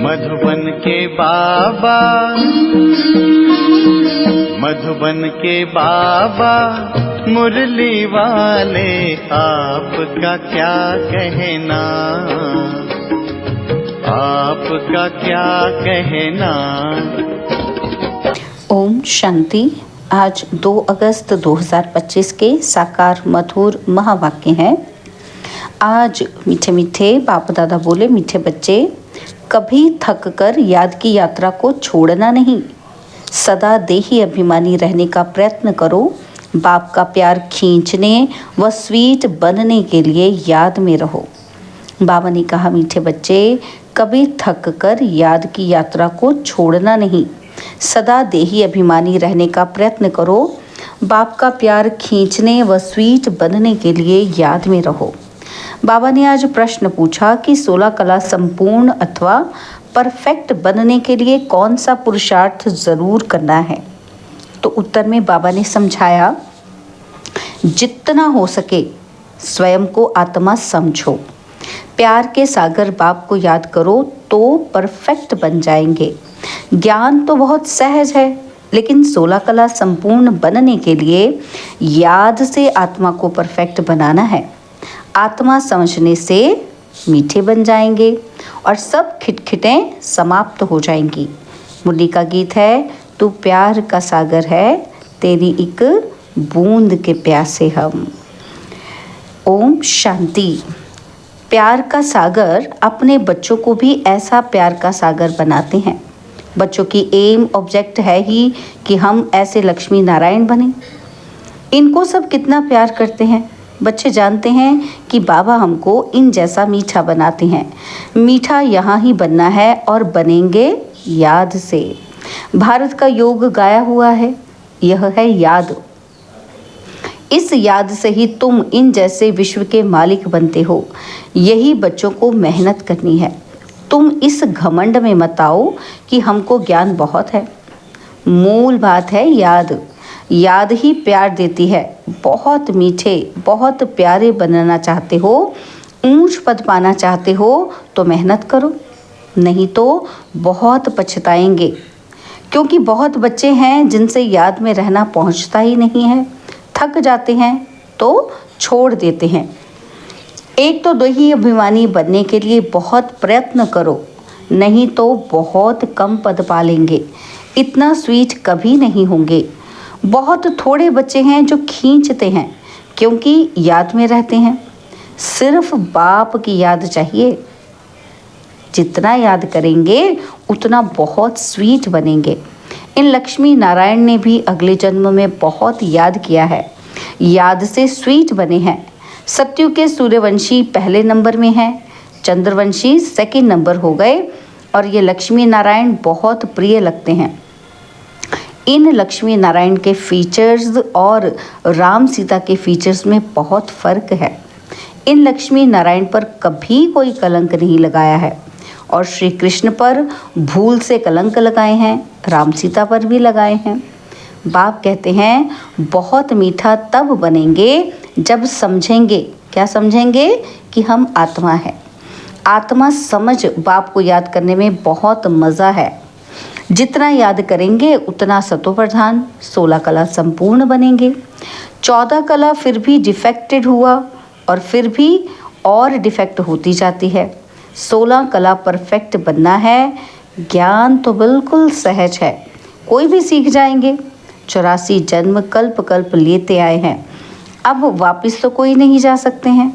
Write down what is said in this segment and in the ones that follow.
मधुबन के बाबा, मधुबन के बाबा मुरली वाले, आपका क्या कहना, आपका क्या कहना। ओम शांति। आज 2 अगस्त 2025 के साकार मधुर महावाक्य हैं। आज मीठे मीठे बाप दादा बोले, मीठे बच्चे, कभी थक कर याद की यात्रा को छोड़ना नहीं। सदा देही अभिमानी रहने का प्रयत्न करो। बाप का प्यार खींचने व स्वीट बनने के लिए याद में रहो। बाबा ने कहा, मीठे बच्चे, कभी थक कर याद की यात्रा को छोड़ना नहीं। सदा देही अभिमानी रहने का प्रयत्न करो। बाप का प्यार खींचने व स्वीट बनने के लिए याद में रहो। बाबा ने आज प्रश्न पूछा कि 16 कला संपूर्ण अथवा परफेक्ट बनने के लिए कौन सा पुरुषार्थ जरूर करना है। तो उत्तर में बाबा ने समझाया, जितना हो सके स्वयं को आत्मा समझो। प्यार के सागर बाप को याद करो तो परफेक्ट बन जाएंगे। ज्ञान तो बहुत सहज है, लेकिन 16 कला संपूर्ण बनने के लिए याद से आत्मा को परफेक्ट बनाना है। आत्मा समझने से मीठे बन जाएंगे और सब खिटखिटें समाप्त हो जाएंगी। मुरली का गीत है, तू प्यार का सागर है, तेरी एक बूंद के प्यासे हम। ओम शांति। प्यार का सागर अपने बच्चों को भी ऐसा प्यार का सागर बनाते हैं। बच्चों की एम ऑब्जेक्ट है ही कि हम ऐसे लक्ष्मी नारायण बने। इनको सब कितना प्यार करते हैं। बच्चे जानते हैं कि बाबा हमको इन जैसा मीठा बनाते हैं। मीठा यहाँ ही बनना है और बनेंगे याद से। भारत का योग गाया हुआ है, यह है याद। इस याद से ही तुम इन जैसे विश्व के मालिक बनते हो। यही बच्चों को मेहनत करनी है। तुम इस घमंड में मत आओ कि हमको ज्ञान बहुत है। मूल बात है याद। याद ही प्यार देती है। बहुत मीठे, बहुत प्यारे बनना चाहते हो, ऊंच पद पाना चाहते हो तो मेहनत करो, नहीं तो बहुत पछताएंगे। क्योंकि बहुत बच्चे हैं जिनसे याद में रहना पहुंचता ही नहीं है। थक जाते हैं तो छोड़ देते हैं। एक तो देही अभिमानी बनने के लिए बहुत प्रयत्न करो, नहीं तो बहुत कम पद पालेंगे। इतना स्वीट कभी नहीं होंगे। बहुत थोड़े बच्चे हैं जो खींचते हैं क्योंकि याद में रहते हैं। सिर्फ बाप की याद चाहिए। जितना याद करेंगे उतना बहुत स्वीट बनेंगे। इन लक्ष्मी नारायण ने भी अगले जन्म में बहुत याद किया है, याद से स्वीट बने हैं। सत्यु के सूर्यवंशी पहले नंबर में हैं, चंद्रवंशी सेकंड नंबर हो गए और ये लक्ष्मी नारायण बहुत प्रिय लगते हैं। इन लक्ष्मी नारायण के फीचर्स और राम सीता के फीचर्स में बहुत फ़र्क है। इन लक्ष्मी नारायण पर कभी कोई कलंक नहीं लगाया है और श्री कृष्ण पर भूल से कलंक लगाए हैं, राम सीता पर भी लगाए हैं। बाप कहते हैं, बहुत मीठा तब बनेंगे जब समझेंगे। क्या समझेंगे? कि हम आत्मा है। आत्मा समझ बाप को याद करने में बहुत मज़ा है। जितना याद करेंगे उतना सतो प्रधान 16 कला संपूर्ण बनेंगे। 14 कला फिर भी डिफेक्टेड हुआ और फिर भी और डिफेक्ट होती जाती है। 16 कला परफेक्ट बनना है। ज्ञान तो बिल्कुल सहज है, कोई भी सीख जाएंगे। 84 जन्म कल्प कल्प लेते आए हैं, अब वापस तो कोई नहीं जा सकते हैं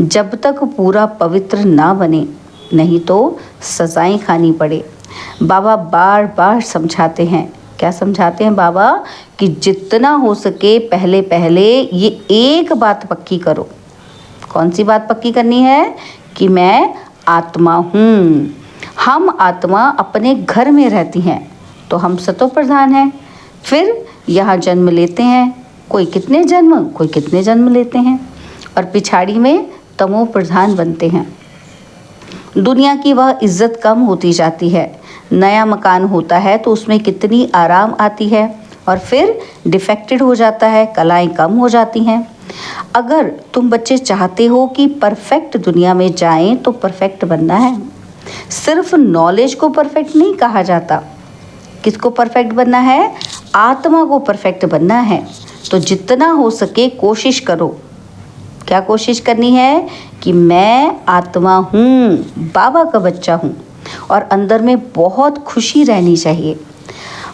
जब तक पूरा पवित्र ना बने, नहीं तो सजाएं खानी पड़े। बाबा बार बार समझाते हैं। क्या समझाते हैं बाबा? कि जितना हो सके पहले पहले ये एक बात पक्की करो। कौन सी बात पक्की करनी है? कि मैं आत्मा हूँ। हम आत्मा अपने घर में रहती हैं तो हम सतो प्रधान हैं। फिर यहाँ जन्म लेते हैं, कोई कितने जन्म लेते हैं और पिछाड़ी में तमो प्रधान बनते हैं। दुनिया की वह इज्जत कम होती जाती है। नया मकान होता है तो उसमें कितनी आराम आती है और फिर डिफेक्टेड हो जाता है, कलाएं कम हो जाती हैं। अगर तुम बच्चे चाहते हो कि परफेक्ट दुनिया में जाएं तो परफेक्ट बनना है। सिर्फ नॉलेज को परफेक्ट नहीं कहा जाता। किसको परफेक्ट बनना है? आत्मा को परफेक्ट बनना है। तो जितना हो सके कोशिश करो। क्या कोशिश करनी है? कि मैं आत्मा हूँ, बाबा का बच्चा हूँ, और अंदर में बहुत खुशी रहनी चाहिए।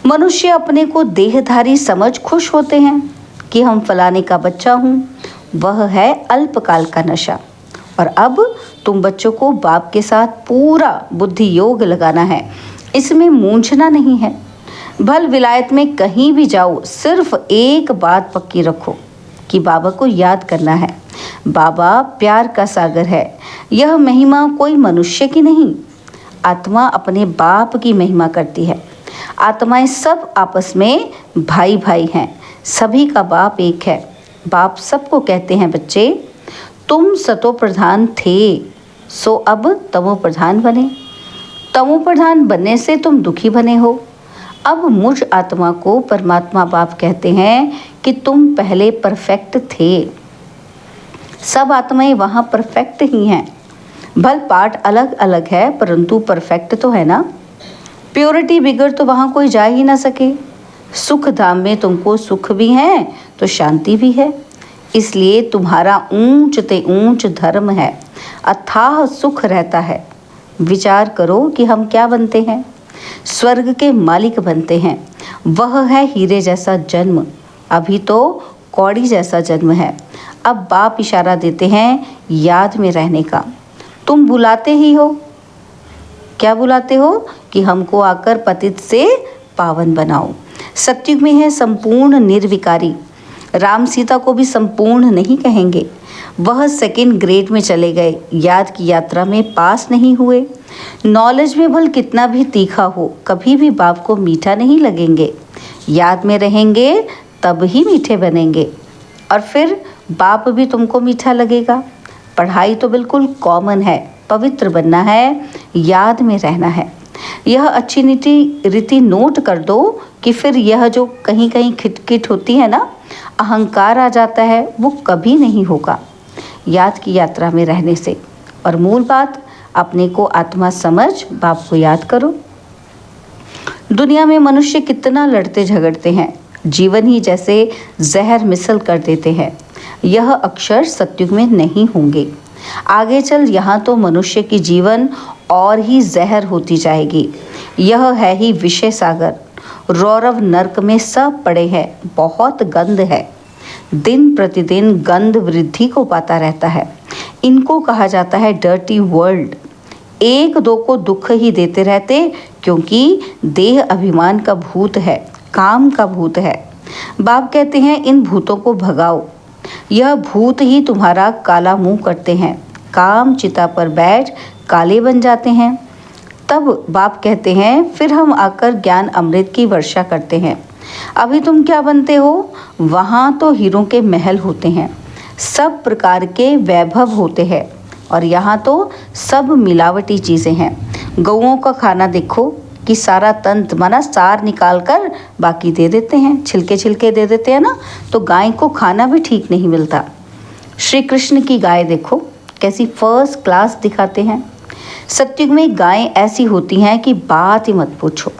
मनुष्य अपने को देहधारी समझ खुश होते हैं कि हम फलाने का बच्चा हूँ। वह है अल्पकाल का नशा। और अब तुम बच्चों को बाप के साथ पूरा बुद्धि योग लगाना है, इसमें मूंझना नहीं है। भल विलायत में कहीं भी जाओ, सिर्फ एक बात पक्की रखो कि बाबा को याद करना है। बाबा प्यार का सागर है। यह महिमा कोई मनुष्य की नहीं, आत्मा अपने बाप की महिमा करती है। आत्माएं सब आपस में भाई भाई हैं। सभी का बाप एक है। बाप सबको कहते हैं, बच्चे तुम सतो प्रधान थे, सो अब तमो प्रधान बने। तमो प्रधान बनने से तुम दुखी बने हो। अब मुझ आत्मा को परमात्मा बाप कहते हैं कि तुम पहले परफेक्ट थे। सब आत्माएं वहाँ परफेक्ट ही हैं। भल पार्ट अलग अलग है, परंतु परफेक्ट तो है ना। प्योरिटी बिगड़ तो वहाँ कोई जा ही ना सके। सुख धाम में तुमको सुख भी है तो शांति भी है। इसलिए तुम्हारा ऊंच ते ऊंच धर्म है, अथाह सुख रहता है। विचार करो कि हम क्या बनते हैं? स्वर्ग के मालिक बनते हैं। वह है हीरे जैसा जन्म, अभी तो कौड़ी जैसा जन्म है। अब बाप इशारा देते हैं याद में रहने का। तुम बुलाते ही हो। क्या बुलाते हो? कि हमको आकर पतित से पावन बनाओ। सत्युग में है संपूर्ण निर्विकारी। राम सीता को भी संपूर्ण नहीं कहेंगे। वह सेकंड ग्रेड में चले गए, याद की यात्रा में पास नहीं हुए। नॉलेज में भल कितना भी तीखा हो, कभी भी बाप को मीठा नहीं लगेंगे। याद में रहेंगे तब ही मीठे बनेंगे, और फिर बाप भी तुमको मीठा लगेगा। पढ़ाई तो बिल्कुल कॉमन है, पवित्र बनना है, याद में रहना है। यह अच्छी रीति नोट कर दो कि फिर यह जो कहीं कहीं खिटखिट होती है ना, अहंकार आ जाता है, वो कभी नहीं होगा याद की यात्रा में रहने से। और मूल बात, अपने को आत्मा समझ बाप को याद करो। दुनिया में मनुष्य कितना लड़ते झगड़ते हैं, जीवन ही जैसे जहर मिसल कर देते हैं। यह अक्षर सत्युग में नहीं होंगे। आगे चल यहाँ तो मनुष्य की जीवन और ही जहर होती जाएगी। यह है ही विषय सागर। रौरव नर्क में सब पड़े हैं, बहुत गंध है। दिन प्रतिदिन गंध वृद्धि को पाता रहता है। इनको कहा जाता है डर्टी वर्ल्ड। एक दो को दुख ही देते रहते, क्योंकि देह अभिमान का भूत है, काम का भूत है। बाप कहते हैं इन भूतों को भगाओ। यह भूत ही तुम्हारा काला मुंह करते हैं। काम चिता पर बैठ काले बन जाते हैं। तब बाप कहते हैं फिर हम आकर ज्ञान अमृत की वर्षा करते हैं। अभी तुम क्या बनते हो? वहाँ तो हीरों के महल होते हैं, सब प्रकार के वैभव होते हैं, और यहाँ तो सब मिलावटी चीज़ें हैं। गौओं का खाना देखो कि सारा तंत्र माना सार निकाल कर बाकी दे देते हैं, छिलके छिलके दे देते हैं ना, तो गाय को खाना भी ठीक नहीं मिलता। श्री कृष्ण की गाय देखो कैसी फर्स्ट क्लास दिखाते हैं। सत्युग में गायें ऐसी होती हैं कि बात ही मत पूछो,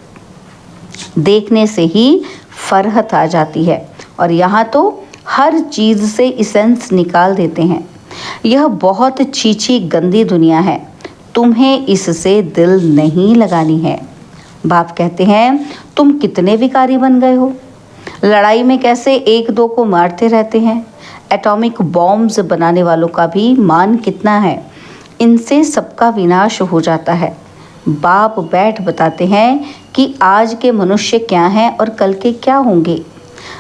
देखने से ही फरहत आ जाती है। और यहाँ तो हर चीज़ से इसेंस निकाल देते हैं। यह बहुत छीछी गंदी दुनिया है, तुम्हें इससे दिल नहीं लगानी है। बाप कहते हैं तुम कितने विकारी बन गए हो। लड़ाई में कैसे एक दो को मारते रहते हैं। एटॉमिक बॉम्ब्स बनाने वालों का भी मान कितना है। इनसे सबका विनाश हो जाता है। बाप बैठ बताते हैं कि आज के मनुष्य क्या हैं और कल के क्या होंगे।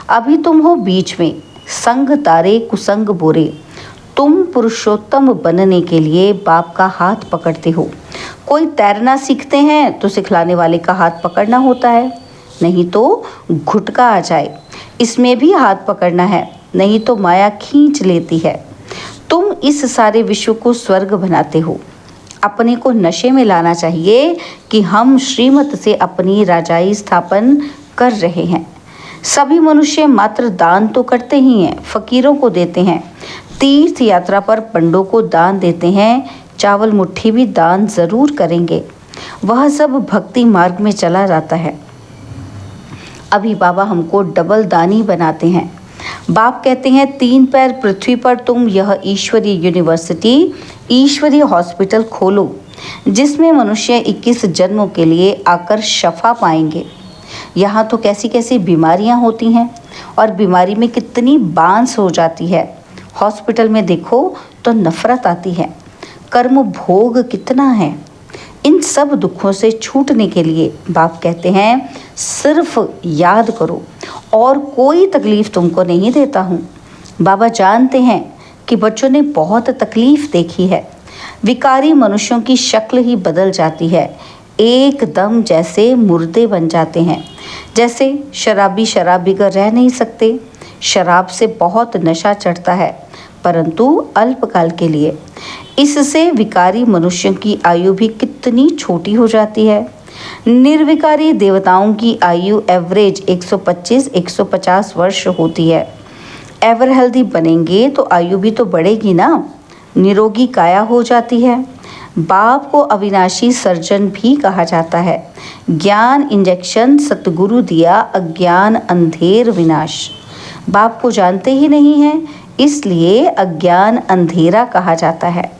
अभी तुम हो बीच में, संग तारे कुसंग बोरे। तुम पुरुषोत्तम बनने के लिए बाप का हाथ पकड़ते हो। कोई तैरना सीखते हैं तो सिखलाने वाले का हाथ पकड़ना होता है, नहीं तो घुटका आ जाए। इसमें भी हाथ पकड़ना है, नहीं तो माया खींच लेती है। तुम इस सारे विश्व को स्वर्ग बनाते हो। अपने को नशे में लाना चाहिए कि हम श्रीमत से अपनी राजाई स्थापन कर रहे हैं। सभी मनुष्य मात्र दान तो करते ही हैं, फकीरों को देते हैं, तीर्थ यात्रा पर पंडों को दान देते हैं, चावल मुट्ठी भी दान ज़रूर करेंगे। वह सब भक्ति मार्ग में चला जाता है। अभी बाबा हमको डबल दानी बनाते हैं। बाप कहते हैं 3 पैर पृथ्वी पर तुम यह ईश्वरीय यूनिवर्सिटी, ईश्वरीय हॉस्पिटल खोलो, जिसमें मनुष्य 21 जन्मों के लिए आकर शफा पाएंगे। यहाँ तो कैसी कैसी बीमारियाँ होती हैं और बीमारी में कितनी बांस हो जाती है। हॉस्पिटल में देखो तो नफरत आती है, कर्म भोग कितना है। इन सब दुखों से छूटने के लिए बाप कहते हैं सिर्फ याद करो और कोई तकलीफ़ तुमको नहीं देता हूँ। बाबा जानते हैं कि बच्चों ने बहुत तकलीफ़ देखी है। विकारी मनुष्यों की शक्ल ही बदल जाती है, एकदम जैसे मुर्दे बन जाते हैं। जैसे शराबी शराब बिगर रह नहीं सकते। शराब से बहुत नशा चढ़ता है, परंतु अल्पकाल के लिए। इससे विकारी मनुष्यों की आयु भी कितनी छोटी हो जाती है। निर्विकारी देवताओं की आयु एवरेज 125-150 वर्ष होती है। एवर हेल्दी बनेंगे तो आयु भी तो बढ़ेगी ना, निरोगी काया हो जाती है। बाप को अविनाशी सर्जन भी कहा जाता है। ज्ञान इंजेक्शन सतगुरु दिया, अज्ञान अंधेर विनाश। बाप को जानते ही नहीं हैं, इसलिए अज्ञान अंधेरा कहा जाता है।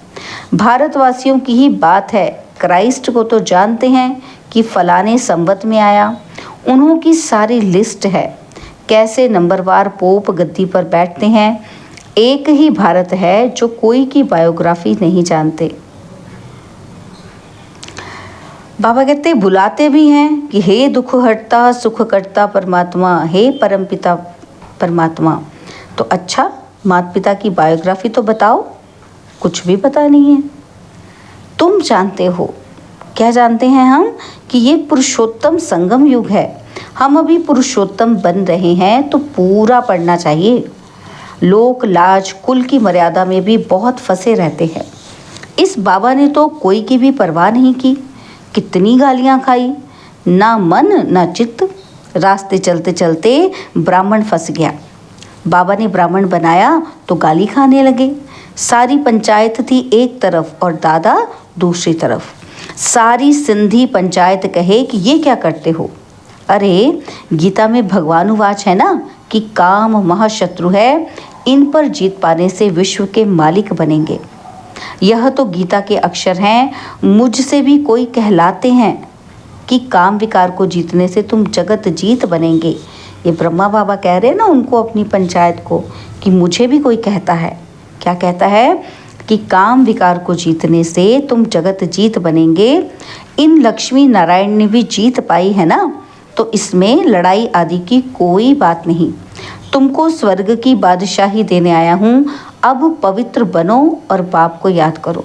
भारतवासियों की ही बात है। क्राइस्ट को तो जानते हैं कि फलाने संवत में आया, उन्हों की सारी लिस्ट है। कैसे नंबरवार पोप गद्दी पर बैठते हैं। एक ही भारत है जो कोई की बायोग्राफी नहीं जानते। बाबा कहते बुलाते भी हैं कि हे दुख हरता सुख करता परमात्मा, हे परमपिता परमात्मा। तो अच्छा, माता पिता की बायोग्राफी तो बताओ। कुछ भी पता नहीं है। तुम जानते हो, क्या जानते हैं हम, कि ये पुरुषोत्तम संगम युग है। हम अभी पुरुषोत्तम बन रहे हैं तो पूरा पढ़ना चाहिए। लोक लाज कुल की मर्यादा में भी बहुत फंसे रहते हैं। इस बाबा ने तो कोई की भी परवाह नहीं की। कितनी गालियां खाई, ना मन ना चित्त। रास्ते चलते चलते ब्राह्मण फंस गया। बाबा ने ब्राह्मण बनाया तो गाली खाने लगे। सारी पंचायत थी एक तरफ और दादा दूसरी तरफ। सारी सिंधी पंचायत कहे कि ये क्या करते हो। अरे गीता में भगवानुवाच है ना कि काम महाशत्रु है, इन पर जीत पाने से विश्व के मालिक बनेंगे। यह तो गीता के अक्षर हैं। मुझसे भी कोई कहलाते हैं कि काम विकार को जीतने से तुम जगत जीत बनेंगे। ये ब्रह्मा बाबा कह रहे हैं ना उनको, अपनी पंचायत को, कि मुझे भी कोई कहता है। क्या कहता है कि काम विकार को जीतने से तुम जगत जीत बनेंगे। इन लक्ष्मी नारायण ने भी जीत पाई है ना, तो इसमें लड़ाई आदि की कोई बात नहीं। तुमको स्वर्ग की बादशाही देने आया हूँ। अब पवित्र बनो और बाप को याद करो।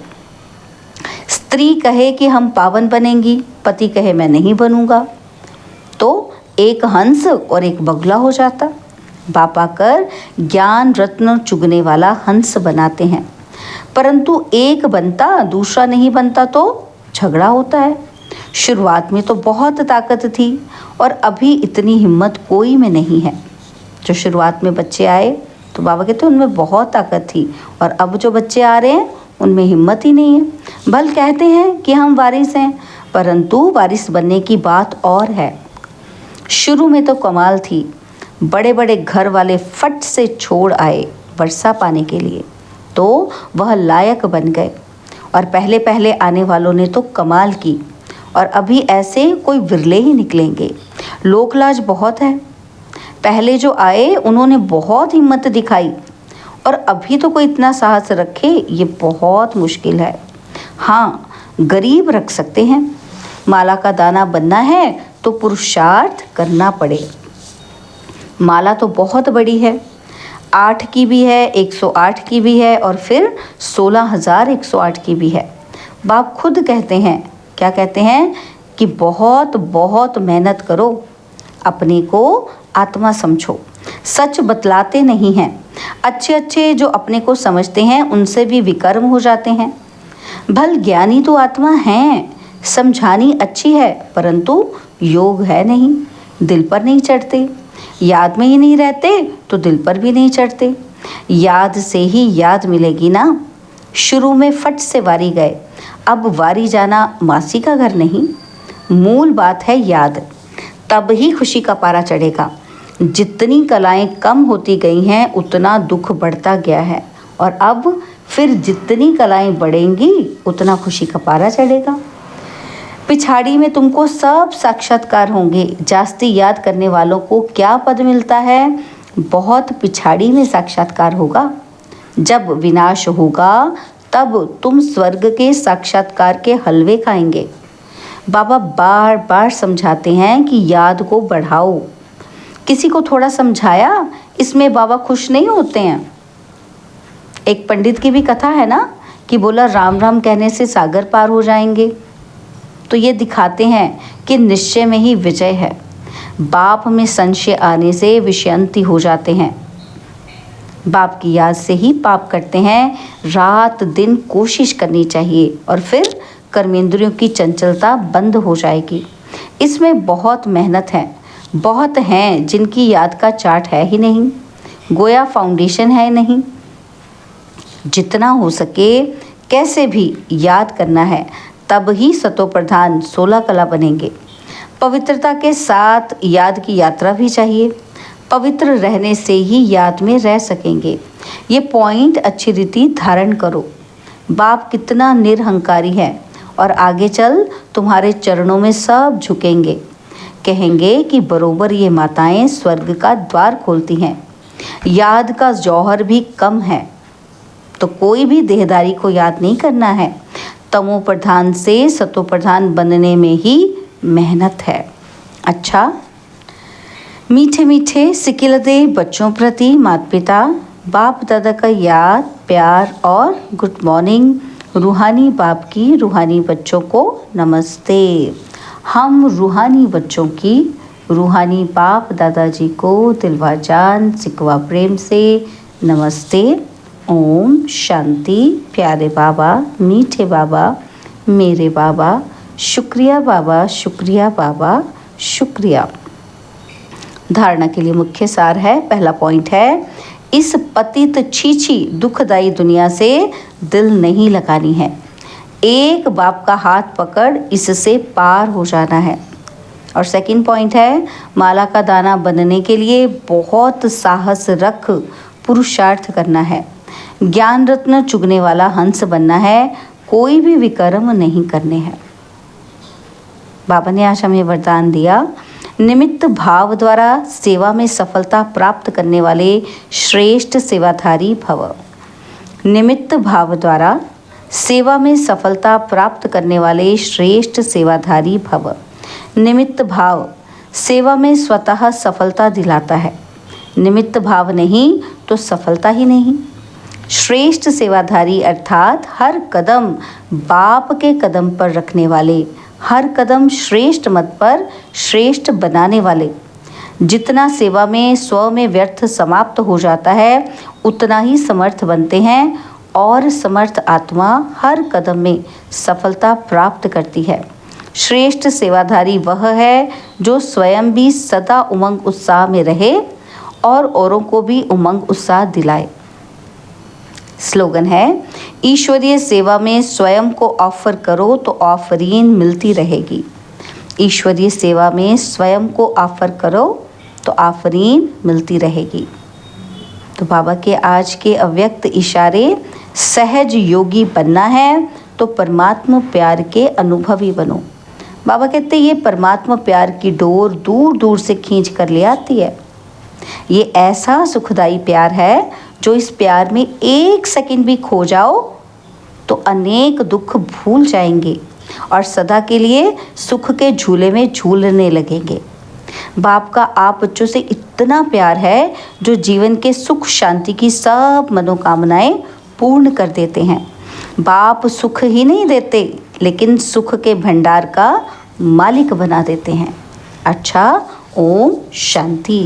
स्त्री कहे कि हम पावन बनेंगी, पति कहे मैं नहीं बनूंगा, तो एक हंस और एक बगुला हो जाता। बाप आकर ज्ञान रत्न चुगने वाला हंस बनाते हैं, परंतु एक बनता दूसरा नहीं बनता तो झगड़ा होता है। शुरुआत में तो बहुत ताकत थी और अभी इतनी हिम्मत कोई में नहीं है। जो शुरुआत में बच्चे आए तो बाबा कहते हैं उनमें बहुत ताकत थी, और अब जो बच्चे आ रहे हैं उनमें हिम्मत ही नहीं है। भल कहते हैं कि हम वारिस हैं, परंतु वारिस बनने की बात और है। शुरू में तो कमाल थी। बड़े बड़े घर वाले फट से छोड़ आए वर्षा पाने के लिए, तो वह लायक बन गए। और पहले पहले आने वालों ने तो कमाल की, और अभी ऐसे कोई विरले ही निकलेंगे। लोकलाज बहुत है। पहले जो आए उन्होंने बहुत हिम्मत दिखाई, और अभी तो कोई इतना साहस रखे ये बहुत मुश्किल है। हाँ, गरीब रख सकते हैं। माला का दाना बनना है तो पुरुषार्थ करना पड़े। माला तो बहुत बड़ी है, 8 की भी है, 108 की भी है, और फिर 16,108 की भी है। बाप खुद कहते हैं, क्या कहते हैं, कि बहुत बहुत मेहनत करो, अपने को आत्मा समझो। सच बतलाते नहीं हैं। अच्छे अच्छे जो अपने को समझते हैं उनसे भी विकर्म हो जाते हैं। भल ज्ञानी तो आत्मा हैं, समझानी अच्छी है, परंतु योग है नहीं, दिल पर नहीं चढ़ते। याद में ही नहीं रहते तो दिल पर भी नहीं चढ़ते। याद से ही याद मिलेगी ना। शुरू में फट से वारी गए, अब वारी जाना मासी का घर नहीं, मूल बात है याद, तब ही खुशी का पारा चढ़ेगा। जितनी कलाएं कम होती गई हैं उतना दुख बढ़ता गया है, और अब फिर जितनी कलाएं बढ़ेंगी उतना खुशी का पारा चढ़ेगा। पिछाड़ी में तुमको सब साक्षात्कार होंगे। जास्ती याद करने वालों को क्या पद मिलता है? बहुत पिछाड़ी में साक्षात्कार होगा। जब विनाश होगा तब तुम स्वर्ग के साक्षात्कार के हलवे खाएंगे। बाबा बार बार समझाते हैं कि याद को बढ़ाओ। किसी को थोड़ा समझाया, इसमें बाबा खुश नहीं होते हैं। एक पंडित की भी कथा है ना कि बोला राम राम कहने से सागर पार हो जाएंगे। तो ये दिखाते हैं कि निश्चय में ही विजय है। बाप में संशय आने से विषयांती हो जाते हैं। बाप की याद से ही पाप करते हैं। रात दिन कोशिश करनी चाहिए और फिर कर्मेंद्रियों की चंचलता बंद हो जाएगी। इसमें बहुत मेहनत है। बहुत हैं जिनकी याद का चार्ट है ही नहीं, गोया फाउंडेशन है नहीं। जितना हो सके कैसे भी याद करना है, तब ही सतोप्रधान 16 कला बनेंगे। पवित्रता के साथ याद की यात्रा भी चाहिए। पवित्र रहने से ही याद में रह सकेंगे। ये पॉइंट अच्छी रीति धारण करो। बाप कितना निरहंकारी है और आगे चल तुम्हारे चरणों में सब झुकेंगे। कहेंगे कि बरोबर ये माताएं स्वर्ग का द्वार खोलती हैं। याद का जौहर भी कम है, तो कोई भी देहदारी को याद नहीं करना है। तमो प्रधान से सतो प्रधान बनने में ही मेहनत है। अच्छा, मीठे मीठे सिकिलदे बच्चों प्रति माता पिता बाप दादा का याद, प्यार और गुड मॉर्निंग। रूहानी बाप की रूहानी बच्चों को नमस्ते। हम रूहानी बच्चों की रूहानी बाप दादाजी को दिलवा जान सिकवा प्रेम से नमस्ते। ओम शांति। प्यारे बाबा, मीठे बाबा, मेरे बाबा, शुक्रिया बाबा, शुक्रिया बाबा, शुक्रिया। धारणा के लिए मुख्य सार है। पहला पॉइंट है, इस पतित छीछी दुखदाई दुनिया से दिल नहीं लगानी है। एक बाप का हाथ पकड़ इससे पार हो जाना है। और सेकंड पॉइंट है, माला का दाना बनने के लिए बहुत साहस रख पुरुषार्थ करना है। ज्ञान रत्न चुगने वाला हंस बनना है, कोई भी विकर्म नहीं करने हैं। बाबा ने आज हमें वरदान दिया, निमित्त भाव द्वारा सेवा में सफलता प्राप्त करने वाले श्रेष्ठ सेवाधारी भव। निमित्त भाव द्वारा सेवा में सफलता प्राप्त करने वाले श्रेष्ठ सेवाधारी भव। निमित्त भाव सेवा में स्वतः सफलता दिलाता है। निमित्त भाव नहीं तो सफलता ही नहीं। श्रेष्ठ सेवाधारी अर्थात हर कदम बाप के कदम पर रखने वाले, हर कदम श्रेष्ठ मत पर श्रेष्ठ बनाने वाले। जितना सेवा में स्व में व्यर्थ समाप्त हो जाता है, उतना ही समर्थ बनते हैं और समर्थ आत्मा हर कदम में सफलता प्राप्त करती है। श्रेष्ठ सेवाधारी वह है जो स्वयं भी सदा उमंग उत्साह में रहे और औरों को भी उमंग उत्साह दिलाए। स्लोगन है, ईश्वरीय सेवा में स्वयं को ऑफर करो तो ऑफरीन मिलती रहेगी। ईश्वरीय सेवा में स्वयं को ऑफर करो तो ऑफरीन मिलती रहेगी। तो बाबा के आज के अव्यक्त इशारे, सहज योगी बनना है तो परमात्मा प्यार के अनुभवी बनो। बाबा कहते ये परमात्मा प्यार की डोर दूर दूर से खींच कर ले आती है। ये ऐसा सुखदाई प्यार है, जो इस प्यार में एक सेकंड भी खो जाओ तो अनेक दुख भूल जाएंगे और सदा के लिए सुख के झूले में झूलने लगेंगे। बाप का आप बच्चों से इतना प्यार है जो जीवन के सुख शांति की सब मनोकामनाएं पूर्ण कर देते हैं। बाप सुख ही नहीं देते, लेकिन सुख के भंडार का मालिक बना देते हैं। अच्छा, ओम शांति।